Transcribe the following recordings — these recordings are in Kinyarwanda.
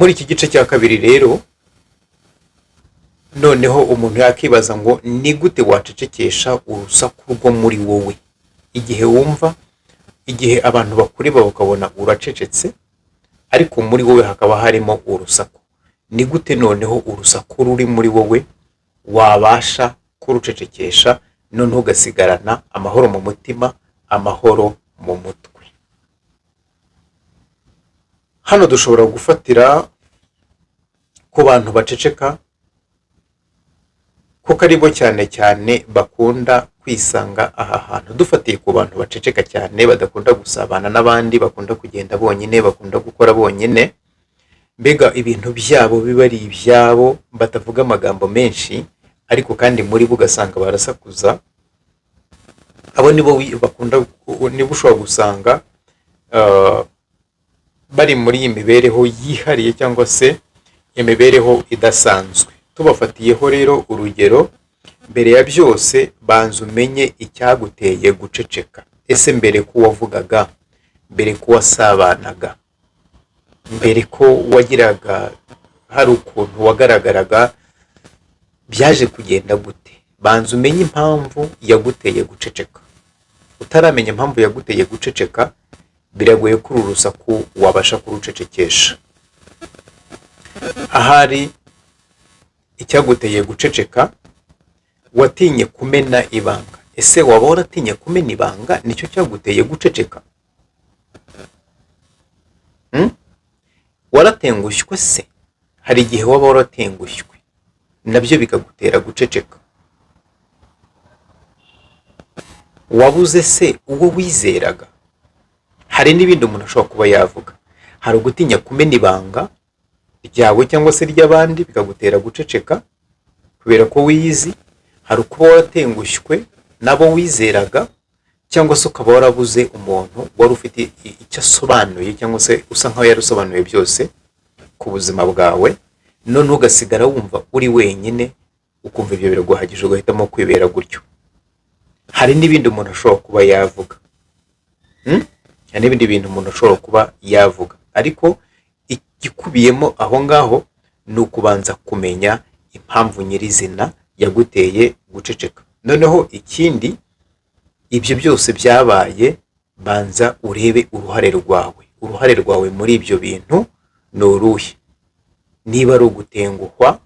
muri iki gice cya kabiri rero noneho umuntu yakibaza ngo ni gute wacecekesha urusaku rwo muri wowe igihe wumva, igihe abantu bakureba bakabona uracecetse ariko muri wowe hakaba harimo urusaku. Ni gute noneho urusaku ruri muri wowe wabasha kurucecekesha noneho ugasigarana amahoro mu mutima, amahoro mu mutwe? Hano dushobora gufatira ku bantu baceceka, kuko ari bo cyane cyane bakunda kwisanga aha hantu. Dufatiye ku bantu baceceka cyane, badakunda gusabana n'abandi, bakunda kugenda bonyine, bakunda gukora bonyine, mbega ibintu byabo biba ari ibyabo, batavuga amagambo menshi ariko kandi muri bo ugasanga barasakuza. Abo nibo bakunda, nibo ushobora gusanga bari muri iyi mibereho yihariye cyangwa se imibereho idasanzwe. Tubafatiyeho rero urugero, mbere ya byose banza umenye icyaguteye guceceka. Ese mbere ko wavugaga, mbere ko wasabanaga, mbere ko wagiraga hari ukuntu wagaragaraga, byaje kugenda gute? Banza umenye impamvu yaguteye guceceka. Utaramenya impamvu yaguteye guceceka, biragoye ko uru rusaku wabasha kurucecekesha. Ahari icyaguteye guceceka, watinye kumena ibanga. Ese waba waratinye kumena ibanga nicyo cyaguteye guceceka? Waratengushywe se? Hari igihe waba waratengushywe nabyo bikagutera guceceka. Wabuze se uwo wizeraga? Hari n'ibindi umuntu ashobora kuba yavuga. Hari ugutinya kumena ibanga ryawe cyangwa se ry'abandi bikagutera guceceka kubera ko wiyizi. Hari ukuba waratengushywe nabo wizeraga, cyangwa se ukaba warabuze umuntu wari ufite icyo asobanuye cyangwa se usa nkaho yarusobanuye byose ku buzima bwawe, none ugasigara wumva uri wenyine, ukumva ibyo biraguhagije ugahitamo kwibera gutyo. Hari n'ibindi umuntu ashobora kuba yavuga, hari n'ibindi bintu umuntu ashobora kuba yavuga, ariko igikubiyemo aho ngaho ni ukubanza kumenya impamvu nyirizina yaguteye guceceka. Noneho ikindi, ibyo byose byabaye, banza urebe uruhare rwawe. Uruhare rwawe muri ibyo bintu ni uruhe? Niba ari ugutenguhwa,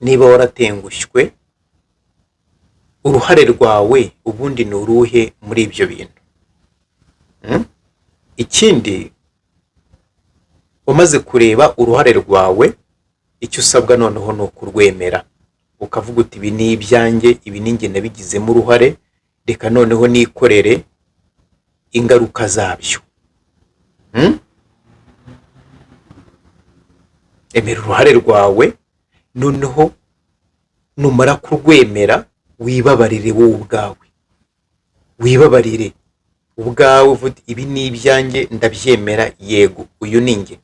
niba waratengushywe, uruhare rwawe ubundi ni uruhe muri ibyo bintu? Ikindi, umaze kureba uruhare rwawe, icyo usabwa noneho ni ukurwemera, ukavuga uti ibi ni ibyanjye, ibi ni njye nabigizemo uruhare, reka noneho nikorere ingaruka zabyo. Emera uruhare rwawe, noneho numara kurwemera wibabarire wowe ubwawe. Wibabarire ubwawe uvuga ibi ni ibyanjye, ndabyemera, yego uyu ni njye.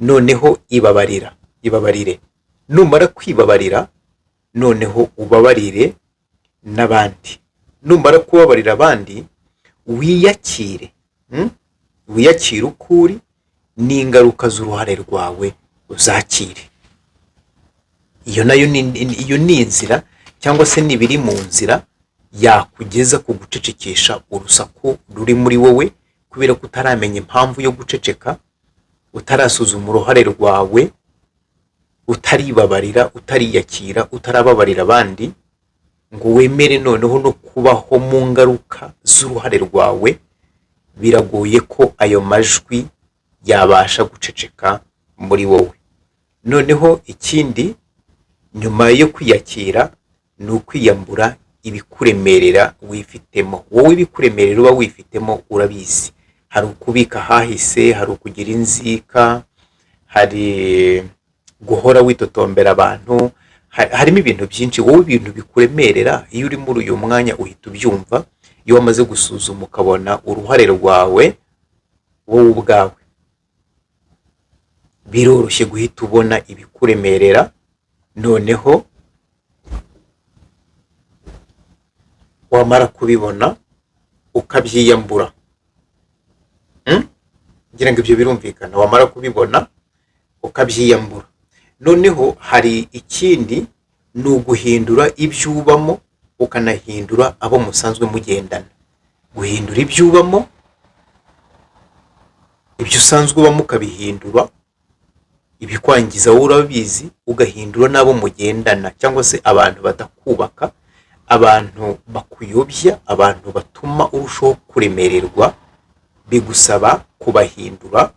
Noneho ibabarire. Numara kwibabarira, noneho ubabarire n'abandi. Numara kubabarira abandi, wiyakire. Wiyakire ukuri n'ingaruka z'uruhare rwawe uzakire. Iyo nayo ni inzira, cyangwa se nibiri mu nzira yakugeza ku gucecekesha urusaku ruri muri wowe, kubera ko utaramenya impamvu yo guceceka, utarasuzuma uruhare rwawe, utaribabarira, utariyakira, utarababarira abandi ngo wemere noneho no kubaho mu ngaruka z'uruhare rwawe. Biragoye ko ayo majwi yabasha guceceka muri wowe. Noneho ikindi, nyuma yo kwiyakira, ni ukwiyambura ibikuremerera wifitemo. Wowe ibikuremerera uba wifitemo urabizi. Hari ukubika hahise, hari ukugira inzika, hari guhora witotombera abantu, harimo ibintu byinshi. Wowe ibintu bikuremerera, iyo uri muri uyu mwanya uhita ubyumva. Iyo wamaze gusuzuma ukabona uruhare rwawe wowe ubwawe, biroroshye guhita ubona ibikuremerera, noneho wamara kubibona ukabyiyambura. Ngira ngo ibyo birumvikana. Wamara kubibona ukabyiyambura. Noneho hari ikindi, ni uguhindura ibyo ubamo ukanahindura abo musanzwe mugendana. Guhindura ibyo ubamo, ibyo usanzwe ubamo ukabihindura, ibikwangiza wowe urabizi, ugahindura n'abo mugendana cyangwa se abantu batakubaka, abantu bakuyobya, abantu batuma urushaho kuremererwa, bigusaba kubahindura.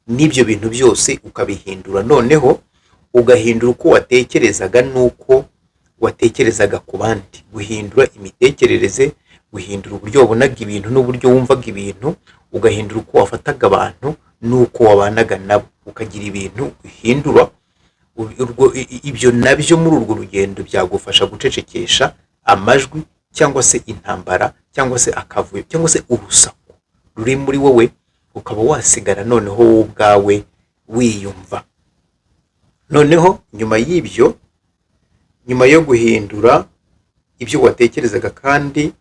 N'ibyo bintu byose ukabihindura, noneho ugahindura uko watekerezaga n'uko watekerezaga ku bandi. Guhindura imitekerereze, guhindura uburyo wabonaga ibintu n'uburyo wumvaga ibintu, ugahindura uko wafataga abantu n'uko wabanaga nabo, ukagira ibintu uhindura. Ibyo nabyo muri urwo rugendo byagufasha gucecekesha amajwi cyangwa se intambara cyangwa se akavuyo cyangwa se urusaku ruri muri wowe, ukaba wasigara noneho wowe ubwawe wiyumva. Noneho nyuma y'ibyo, nyuma yo guhindura ibyo watekerezaga kandi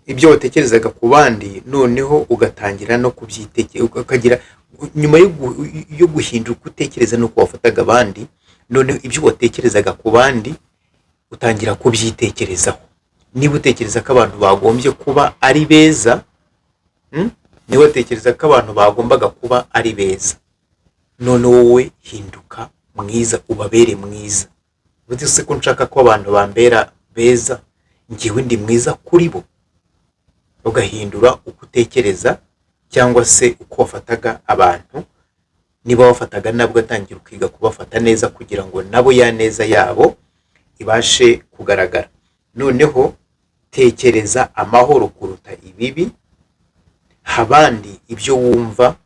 ibyo watekerezaga ku bandi, noneho ugatangira no kubyitekereza, ukagira nyuma yo guhindura uko utekereza n'uko wafataga abandi, noneho ibyo watekerezaga ku bandi utangira kubyitekerezaho. Niba utekereza ko abantu bagombye kuba ari beza, niba utekereza ko abantu bagombaga kuba ari beza, none wowe hinduka mwiza, ubabere mwiza. Ubundi se ko nshaka ko abantu bambera beza, ngewe ndi mwiza kuri bo. Ugahindura uko utekereza cyangwa se uko wafataga abantu. Niba wafataga nabo, ugatangira ukiga kubafata neza kugira ngo nabo ya neza yabo ibashe kugaragara. Noneho tekereza amahoro kuruta ibibi. Habandi ibyo wumva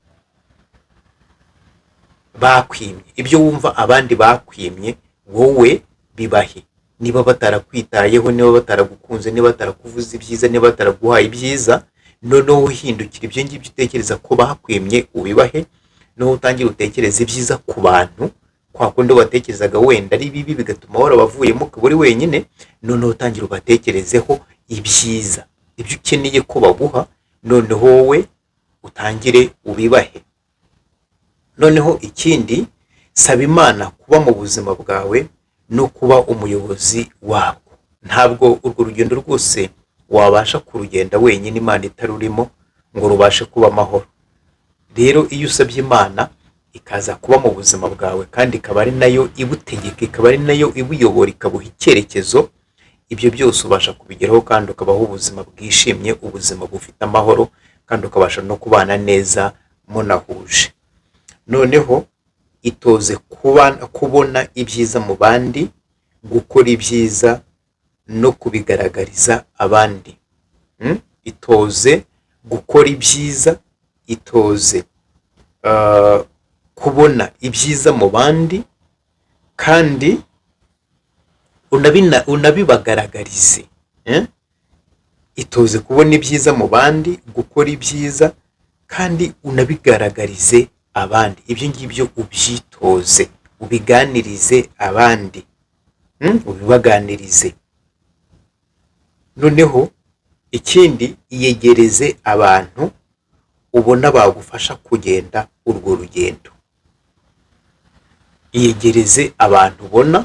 bakwimye, ibyo wumva abandi bakwimye, wowe bibahe. Niba batarakwitayeho, niba bataragukunze, niba batarakuvuza ibyiza, niba bataraguhaye ibyiza, noneho uhindukira ibyo ngibyo utekereza ko bakwimye ubibahe. Noneho utangira utekereza ibyiza ku bantu, kwa kundi watekerezaga wenda ari bibi bigatuma warabavuyemo ukaba uri wenyine. Noneho utangira ubatekerezeho ibyiza, ibyo ukeneye ko baguha, noneho wowe utangire ubibahe. Noneho ikindi, saba Imana kuba mu buzima bwawe no kuba umuyobozi wabwo. Ntabwo urwo rugendo rwose wabasha kurugenda wenyine Imana itarurimo ngo rubashe kuba amahoro. Rero iyo usabye Imana ikaza kuba mu buzima bwawe kandi ikaba ari nayo ibutegeka, ikaba ari nayo ibuyobora, ikabuha icyerekezo, ibyo byose ubasha kubigeraho kandi ukabaho ubuzima bwishimye, ubuzima bufite amahoro, kandi ukabasha no kubana neza munahuje. Noneho itoze kubona ibyiza mu bandi, gukora ibyiza no kubigaragariza abandi. Itoze gukora ibyiza, itoze kubona ibyiza mu bandi, kandi unabibagaragarize. Itoze kubona ibyiza mu bandi, gukora ibyiza, kandi unabigaragarize abandi. Ibyo ngibyo ubyitoze, ubiganirize abandi, ubibaganirize. Noneho ikindi, iyegereze abantu ubona bagufasha kugenda urwo rugendo. Iyegereze abantu ubona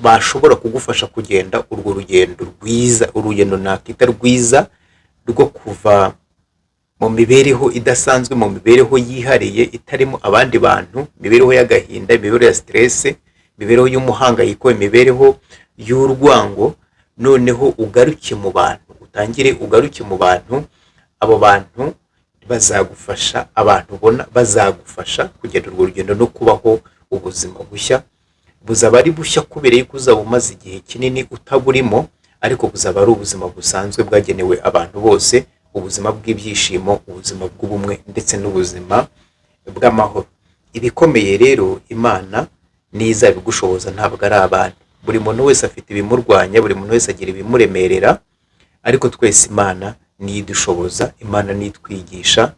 bashobora kugufasha kugenda urwo rugendo rwiza, urugendo nakita rwiza rwo kuva mu mibereho idasanzwe, mu mibereho yihariye itarimo abandi bantu, imibereho y'agahinda, imibereho ya stress, imibereho y'umuhangayiko, imibereho y'urwango. Noneho ugaruke mu bantu, utangire ugaruke mu bantu. Abo bantu bazagufasha, abantu ubona bazagufasha kugenda urwo rugendo no kubaho ubuzima bushya. Buzaba ari bushya kubereye ko uzaba umaze igihe kinini utaburimo, ariko buzaba ari ubuzima busanzwe bwagenewe abantu bose, ubuzima bw'ibyishimo, ubuzima bw'ubumwe ndetse n'ubuzima bw'amahoro. Ibikomeye rero Imana niza bigushoboza, ntabwo ari abantu. Buri muntu wese afite ibimurwanya, buri muntu wese agira ibimuremerera, ariko twese Imana niyo idushoboza, Imana niyo itwigisha,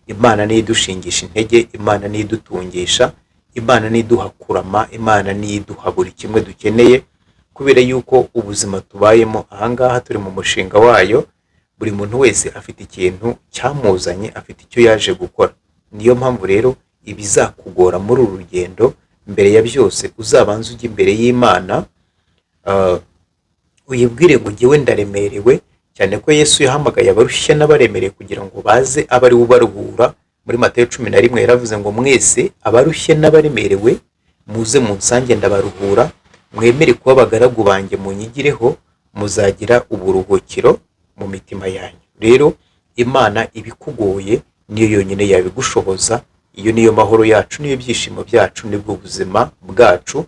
Imana niyo idushingisha intege, Imana niyo idutungisha, Imana niyo iduha kurama, Imana niyo iduha buri kimwe dukeneye, kubera yuko ubuzima tubayemo ahangaha turi mu mushinga wayo. Buri muntu wese afite ikintu cyamuzanye, afite icyo yaje gukora. Niyo mpamvu rero ibizakugora muri uru rugendo. Mbere ya byose uzabanze ujye imbere y'Imana, ah, uyibwire ngo ngewe ndaremerewe, cyane ko Yesu yahamagaye abarushya n'abaremereye kugira ngo baze abe ari we ubaruhura. Muri Matayo 11 yaravuze ngo mwese abarushya n'abaremerewe muze munsange ndabaruhura, mwemere kuba abagaragu banjye munyigireho, muzagira uburuhukiro mu mitima yanyu. Rero Imana ibikugoye niyo yonyine yabigushoboza, iyo niyo mahoro yacu, niyo byishimo byacu, nibwo buzima bwacu.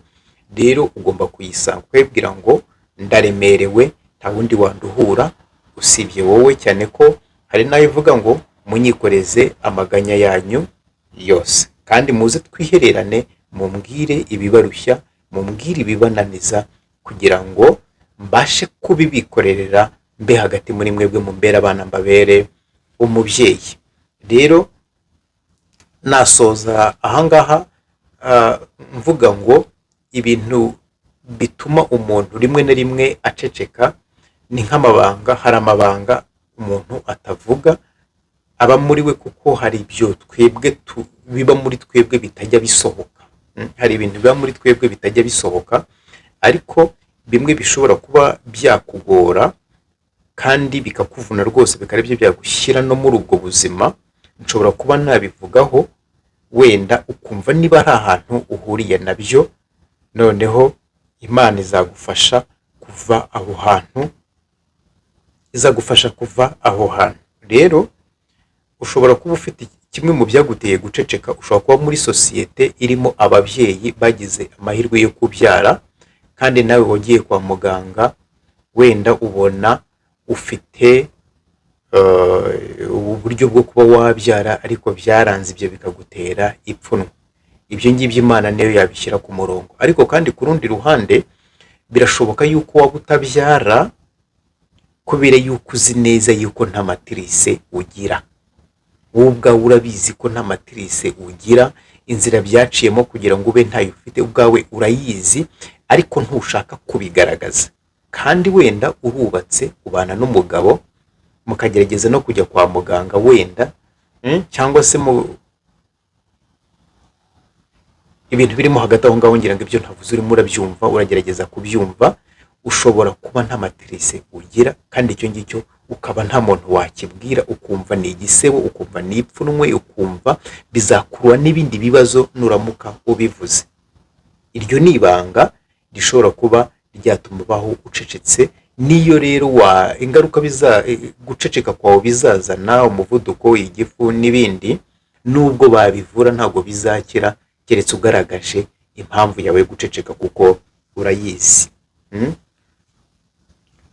Rero ugomba kuyisanga kwebwira ngo ndaremerewe, nta wundi wanduhura usibye wowe, cyane ko hari nayo ivuga ngo munyikoreze amaganya yanyu yose, kandi muze twihererane, mumbwire ibibarushya, mumbwire ibibananiza, kugira ngo mbashe kubibikorerera, mbe hagati muri mwebwe, mumbere abana, mbabere umubyeyi. Rero nasoza ahangaha mvuga ngo ibintu bituma umuntu rimwe na rimwe aceceka ni nk'amabanga. Hari amabanga umuntu atavuga aba muri we, kuko hari ibyo twebwe biba muri twebwe bitajya bisohoka. Hari ibintu biba muri twebwe bitajya bisohoka, ariko bimwe bishobora kuba byakugora kandi bikakuvuna rwose, bikaba byo byagushyira no muri ubwo buzima. Nshobora kuba nabivugaho, wenda ukumva niba ari ahantu uhuriye nabyo, noneho Imana izagufasha kuva aho hantu, izagufasha kuva aho hantu. Rero ushobora kuba ufite kimwe mu byaguteye guceceka. Ushobora kuba muri sosiyete irimo ababyeyi bagize amahirwe yo kubyara, kandi nawe wagiye kwa muganga, wenda ubona ufite uburyo bwo kuba wabyara, ariko byaranze, ibyo bikagutera ipfunwe. Ibyo ngibyo Imana niyo yabishyira ku murongo. Ariko kandi ku rundi ruhande birashoboka yuko waba utabyara kubera yuko uzi neza yuko nta matirise ugira. Wowe ubwawe urabizi ko nta matirise ugira, inzira byaciyemo kugira ngo ube ntayo ufite ubwawe urayizi, ariko ntushaka kubigaragaza. Kandi wenda urubatse, ubana n'umugabo, mukagerageza no kujya kwa muganga wenda, cyangwa se mu ibintu birimo hagati aho ngaho, ngira ngo ibyo ntavuze urimo urabyumva, uragerageza kubyumva. Ushobora kuba nta matirise ugira, kandi icyo ngicyo ukaba nta muntu wakibwira, ukumva ni igisebo, ukumva ni ipfunwe, ukumva bizakurura n'ibindi bibazo nuramuka ubivuze. Iryo ni ibanga rishobora kuba ryatuma ubaho ucecetse. Niyo rero ingaruka guceceka kwawe bizazana umuvuduko w'igifu n'ibindi, nubwo babivura ntabwo bizakira keretse ugaragaje impamvu yawe guceceka, kuko urayizi.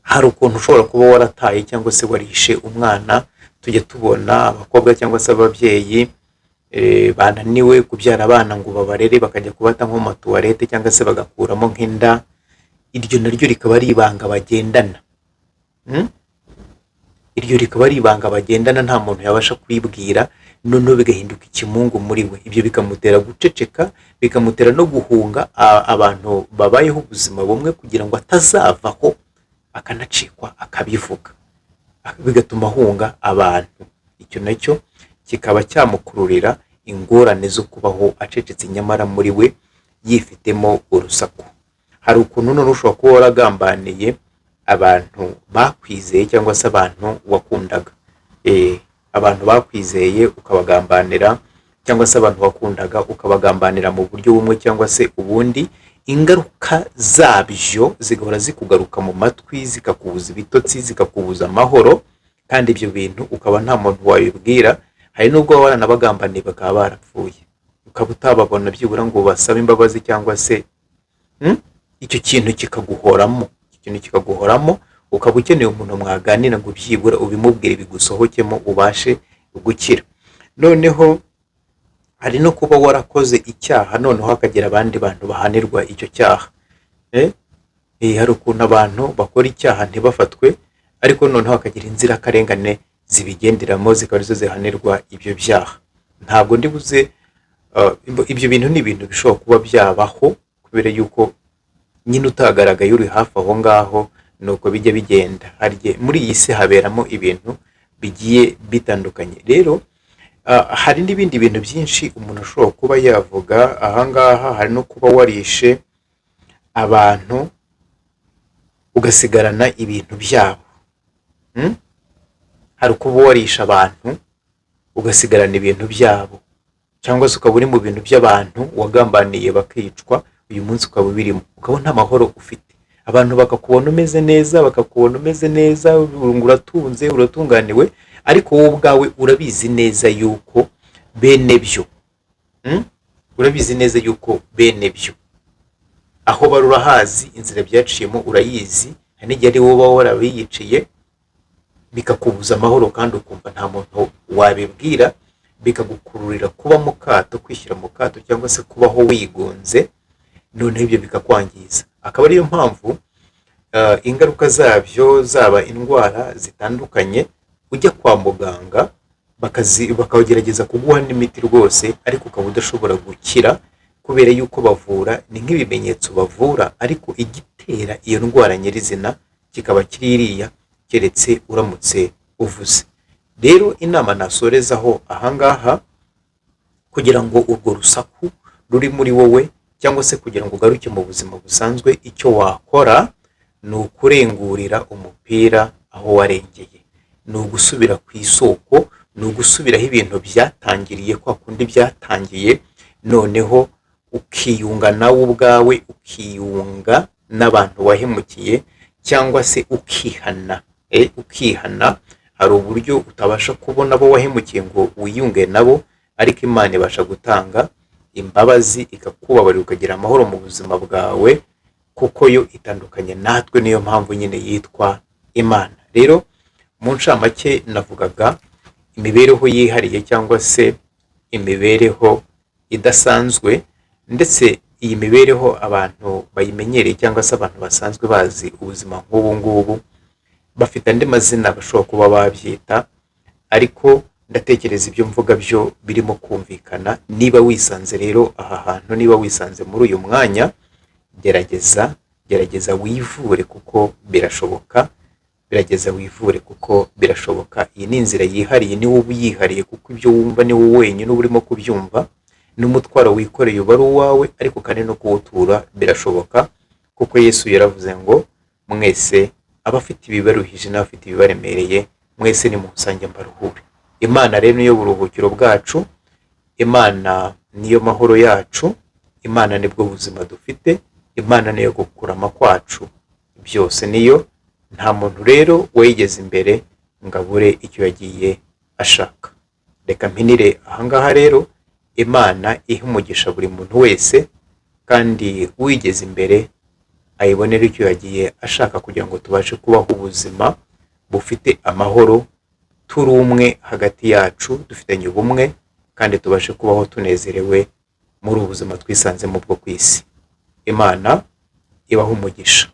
Hari ukuntu ushobora kuba warataye cyangwa se warishe umwana. Tujya tubona abakobwa cyangwa se ababyeyi bananiwe kubyara abana ngo babarere, bakajya kubata nko mu tuwarete cyangwa se bagakuramo nk'inda. Iryo naryo rikaba ari ibanga bagendana. Iryo rikaba ari ibanga bagendana, nta muntu yabasha kwibwira, noneho bigahinduka ikimungu muri we. Ibyo bikamutera guceceka, bikamutera no guhunga abantu babayeho ubuzima bumwe, kugira ngo atazavaho akanacikwa akabivuga, bigatuma ahunga abantu. Icyo nacyo kikaba cyamukururira ingorane zo kubaho acecetse, nyamara muri we yifitemo urusaku. Hari ukuntu none ushobora kuba waragambaniye abantu bakwizeye, cyangwa se abantu wakundaga. Abantu bakwizeye ukabagambanira, cyangwa se abantu wakundaga ukabagambanira mu buryo bumwe cyangwa se ubundi. Ingaruka zabyo zigahora zikugaruka mu matwi, zikakubuza ibitotsi, zikakubuza amahoro, kandi ibyo bintu ukaba nta muntu wabibwira. Hari nubwo waranabagambaniye bakaba barapfuye, ukaba utababona byibura ngo basabe imbabazi, cyangwa se icyo kintu kikaguhoramo. Ukaba ukeneye umuntu mwaganira ngo byibura ubimubwire bigusohokemo ubashe gukira. Noneho hari no kuba warakoze icyaha, noneho hakagira abandi bantu bahanirwa icyo cyaha. Hari ukuntu abantu bakora icyaha ntibafatwe, ariko noneho hakagira inzirakarengane zibigenderamo, zikaba arizo zihanirwa ibyo byaha. Ntabwo ndibuze ibyo bintu ni ibintu bishobora kuba byabaho, kubera yuko nyine utagaragaye uri hafi aho ngaho, nuko bijya bigenda. Muri iyi si haberamo ibintu bigiye bitandukanye. Rero Hari n'ibindi bintu byinshi umuntu ashobora kuba yavuga ahangaha, hari no kuba warishe abantu ugasigarana ibintu byabo. Mm? Hari kuba warisha abantu ugasigarana ibintu byabo, cyangwa se ukaba uri mu bintu by'abantu wagambaniye bakicwa, uyu munsi ukaba ubirimo ukaba nta mahoro ufite. Abantu bakakubona umeze neza, bakakubona umeze neza, uratunze, uratunganiwe, ariko wowe ubwawe urabizi neza yuko bene byo, mm? urabizi neza yuko bene byo aho bari urahazi, inzira byaciyemo urayizi, hari n'igihe ari wowe uba warabiyiciye, bikakubuza amahoro kandi ukumva nta muntu wabibwira, bikagukururira kuba mu kato, kwishyira mu kato, cyangwa se kubaho wigunze, noneho ibyo bikakwangiza. Akaba ariyo mpamvu ingaruka zabyo, zaba indwara zitandukanye, ujya kwa muganga bakagerageza kuguha n'imiti rwose, ariko ukaba udashobora gukira, kubera yuko bavura ni nk'ibimenyetso bavura, ariko igitera iyo ndwara nyirizina kikaba kiririya, keretse uramutse uvuze. Rero inama nasorezaho ahangaha, kugira ngo urwo rusaku ruri muri wowe, cyangwa se kugira ngo ugaruke mu buzima busanzwe, icyo wakora ni ukurengurira umupira aho warengeye, ni ugusubira ku isoko, ni ugusubiraho ibintu byatangiriye kwa kundi byatangiye, noneho ukiyunga nawe ubwawe, ukiyunga n'abantu wahemukiye, cyangwa se ukihana. Ukihana. Hari uburyo utabasha kubona abo wahemukiye ngo wiyunge nabo, ariko Imana ibasha gutanga imbabazi, ikakubabarira, ukagira amahoro mu buzima bwawe, kuko yo itandukanye natwe, niyo mpamvu nyine yitwa Imana. Rero mu ncamake navugaga imibereho yihariye, cyangwa se imibereho idasanzwe, ndetse iyi mibereho abantu bayimenyereye, cyangwa se abantu basanzwe bazi ubuzima nk'ubu ngubu, bafite andi mazina bashobora kuba babyita, ariko ndatekereza ibyo mvuga byo birimo kumvikana. Niba wisanze rero aha hantu, niba wisanze muri uyu mwanya, gerageza wivure kuko birashoboka, gerageza wivure kuko birashoboka. Iyi ni inzira yihariye, ni wowe uyihariye, kuko ibyo wumva ni wowe wenyine uba urimo kubyumva, n'umutwaro wikoreye uba ari uwawe, ariko kandi no kuwutura birashoboka, kuko Yesu yaravuze ngo mwese abafite ibibaruhije n'abafite ibibaremereye, mwese ni musange mbaruhure. Imana rero niyo buruhukiro bwacu, Imana niyo mahoro yacu, Imana nibwo buzima dufite, Imana niyo gukurama kwacu, byose niyo. Nta muntu rero wayigeze imbere ngo abure icyo yagiye ashaka. Reka mpinire ahangaha rero, Imana ihe umugisha buri muntu wese, kandi wigeze imbere ayibonera icyo yagiye ashaka, kugira ngo tubashe kubaho ubuzima bufite amahoro, turi umwe hagati yacu, dufitanye ubumwe, kandi tubashe kubaho tunezerewe muri ubu buzima twisanzemo bwo ku isi. Imana ibahe umugisha.